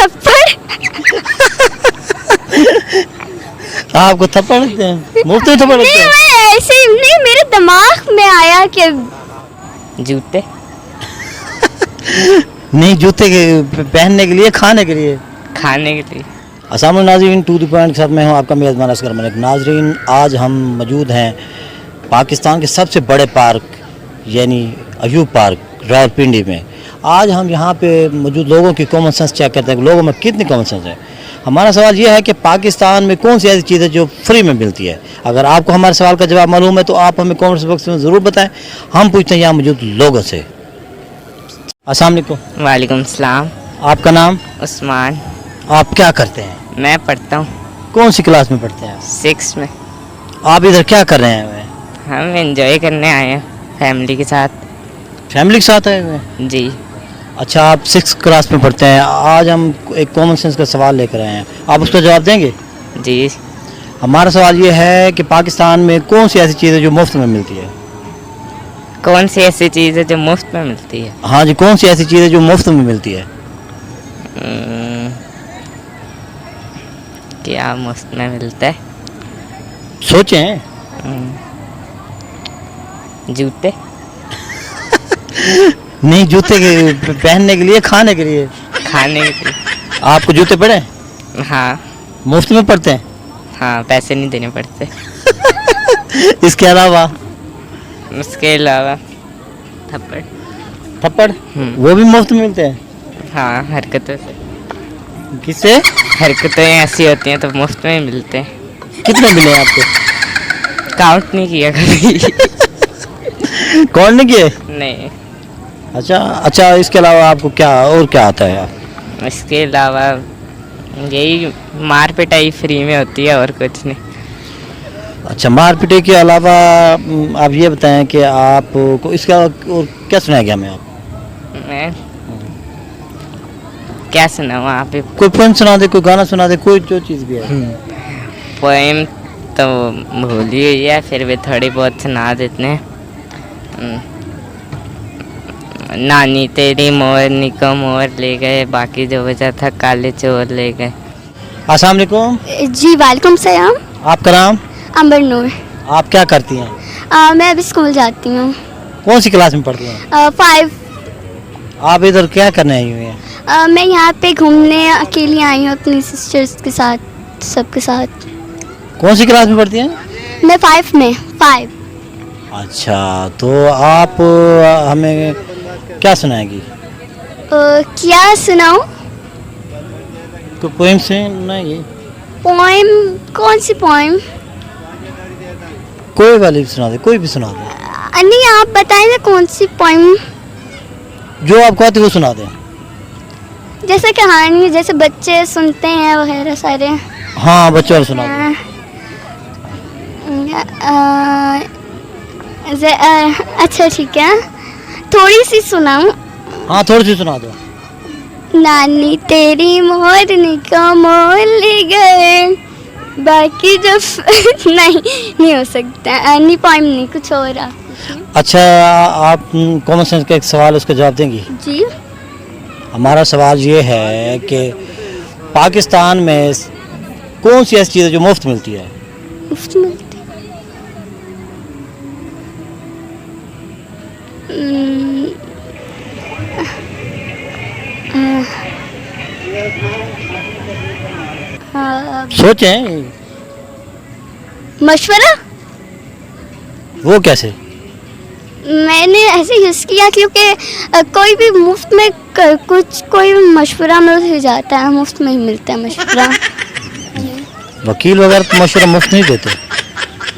थप्पड़। आपको थप्पड़ लगते हैं, मुफ्त में थप्पड़ लगते नहीं, हैं? मैं ऐसे ही नहीं, मेरे दिमाग में आया कि जूते। नहीं, जूते के पहनने के लिए, खाने के लिए? खाने के लिए। अस्सलाम नाज़रीन, टू द पॉइंट के साथ मैं हूं आपका मेज़बान असगर मलिक। नाज़रीन, आज हम मौजूद हैं पाकिस्तान के सबसे बड़े पार्क यानी अयूब पार्क रावलपिंडी में। आज हम यहाँ पे मौजूद लोगों की कॉमन सेंस चेक करते हैं कि लोगों में कितनी कॉमन सेंस है। हमारा सवाल ये है कि पाकिस्तान में कौन सी ऐसी चीज़ है जो फ्री में मिलती है। अगर आपको हमारे सवाल का जवाब मालूम है तो आप हमें कमेंट्स बॉक्स में ज़रूर बताएं। हम पूछते हैं यहाँ मौजूद लोगों से। अस्सलाम वालेकुम। वालेकुम सलाम। आपका नाम? उस्मान। आप क्या करते हैं? मैं पढ़ता हूँ कौन सी क्लास में पढ़ते हैं आप? 6 में। आप इधर क्या कर रहे हैं? हम एंजॉय करने आए हैं फैमिली के साथ। फैमिली के साथ आए हुए हैं? जी। अच्छा, आप 6 क्लास में पढ़ते हैं। आज हम एक कॉमन सेंस का सवाल लेकर आए हैं, आप उसका जवाब देंगे? जी। हमारा सवाल ये है कि पाकिस्तान में कौन सी ऐसी चीज़ है जो मुफ्त में मिलती है? कौन सी ऐसी चीज़ है जो मुफ्त में मिलती है? हाँ जी, कौन सी ऐसी चीज़ है जो मुफ्त में मिलती है? क्या मुफ्त में मिलता है? सोचें। जूते। नहीं, जूते के पहनने के लिए, खाने के लिए? खाने के लिए। आपको जूते पड़े? हाँ। मुफ्त में पड़ते हैं? हाँ, पैसे नहीं देने पड़ते। इसके अलावा? उसके अलावा थप्पड़। थप्पड़? वो भी मुफ्त में मिलते हैं? हाँ, हरकतों से। किससे? हरकतें ऐसी होती हैं तो मुफ्त में ही मिलते हैं। कितने मिले हैं आपको? काउंट नहीं किया कभी। कौन नहीं किए? नहीं। अच्छा, इसके अलावा आपको क्या और क्या आता है? इसके अलावा यही मार पिटाई फ्री में होती है और कुछ नहीं। अच्छा, मार पीटे के अलावा आप ये बताएं कि आपको इसका और क्या सुनाया गया हमें? आप मैं क्या सुना वहाँ पे? कोई पोएम सुना दे, कोई गाना सुना दे, कोई जो चीज़ भी है। पोएम तो भूली हुई है, फिर भी थोड़ी बहुत सुना देते हैं। नानी तेरी मोरनी को मोर ले गए, बाकी जो बचा था काले चोर ले गए। अस्सलाम वालेकुम। जी वालेकुम सलाम। आपका नाम? अंबर नूर। आप क्या करती हैं? मैं अभी स्कूल जाती हूँ। कौन सी क्लास में पढ़ती हैं? 5। आप इधर क्या करने आई हुई हैं? मैं यहाँ पे घूमने अकेली आई हूँ अपनी सिस्टर्स के साथ, सबके साथ। कौन सी क्लास में पढ़ती हैं? मैं 5 में। 5। अच्छा, तो आप हमें क्या सुनाएगी? क्या सुनाऊँ? कोई पोएम सुनाइए। पोएम? कौन सी पोएम? कोई वाली सुना दे, कोई भी सुना दे। नहीं, आप बताएं ना कौन सी पोएम। जो आपको आती है वो सुना दें। जैसे कहानी, जैसे बच्चे सुनते हैं वगैरह सारे। हाँ, बच्चों वाली सुना दें। अच्छा ठीक है, थोड़ी सी सुनाऊं? हाँ, थोड़ी सी सुना दो। नानी तेरी मोरनी को मोर ले गए, बाकी जो नहीं हो सकता। नहीं, पोएम नहीं, कुछ और। अच्छा, आप कॉमन सेंस का एक सवाल, उसका जवाब देंगी? जी। हमारा सवाल ये है कि पाकिस्तान में कौन सी ऐसी चीज़ है जो मुफ्त मिलती है? मुफ्त मिलती? सोचें। मशवरा? वो कैसे? मैंने ऐसे यूज़ किया क्योंकि कोई भी मुफ्त में कोई भी मशवरा मिल जाता है, मुफ्त में ही मिलता है मशवरा। वकील वगैरह मशवरा मुफ्त नहीं देते?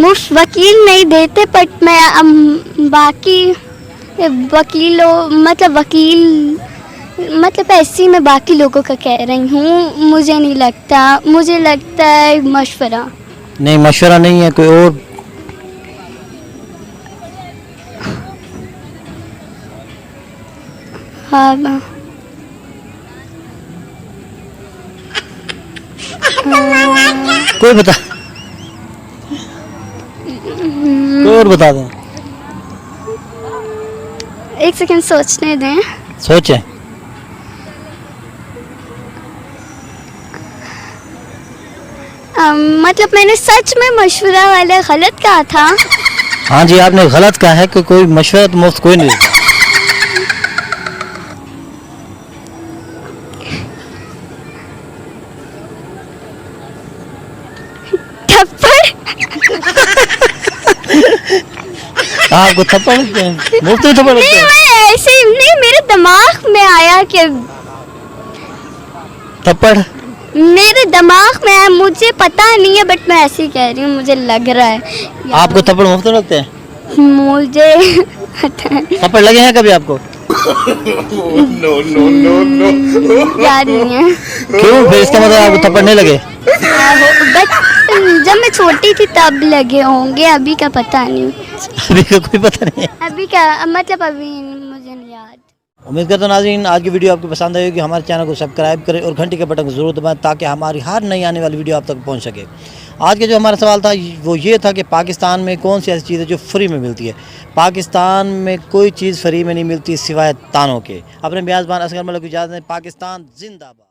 मुफ्त वकील नहीं देते, बट मैं बाकी वकीलों मतलब ऐसे ही मैं बाकी लोगों का कह रही हूँ। मुझे नहीं लगता, मुझे लगता है मशवरा। नहीं, मशवरा नहीं है, कोई और। हाँ, कोई बता, कोई और बता दें। एक सेकंड सोचने दें। सोचें। मतलब मैंने सच में मशवरा वाला गलत कहा था. हाँ जी, आपने गलत कहा है कि कोई मशवरा तो मुफ्त कोई नहीं देता. थप्पड़. आपको थप्पड़ लगते हैं? मुफ्त में थप्पड़ लगते नहीं, हैं? मैं ऐसे ही नहीं, मेरे दिमाग में आया कि थप्पड़ मेरे दिमाग में आया, मुझे पता नहीं है बट मैं ऐसे ही कह रही हूँ, मुझे लग रहा है. आपको थप्पड़ मुफ्त में लगते हैं? मुझे थप्पड़ लगे हैं कभी आपको? याद नहीं है. क्यों? फिर इसका मतलब आपको थप्पड़ नहीं लगे? बट जब मैं छोटी थी तब लगे होंगे, अभी का पता नहीं. अभी का कोई पता नहीं है. अभी का मतलब अभी मुझे नहीं याद. उम्मीद करता हूँ नाज़रीन आज की वीडियो आपको पसंद आई होगी. हमारे चैनल को सब्सक्राइब करें और घंटी के बटन को ज़रूर दबाएं ताकि हमारी हर नई आने वाली वीडियो आप तक पहुँच सके. आज का जो हमारा सवाल था वो ये था कि पाकिस्तान में कौन सी ऐसी चीज़ है जो फ्री में मिलती है. पाकिस्तान में कोई चीज़ फ्री में नहीं मिलती सिवाय तानों के. अपने मेज़बान असगर मलिक को इजाज़त दें. पाकिस्तान जिंदाबाद.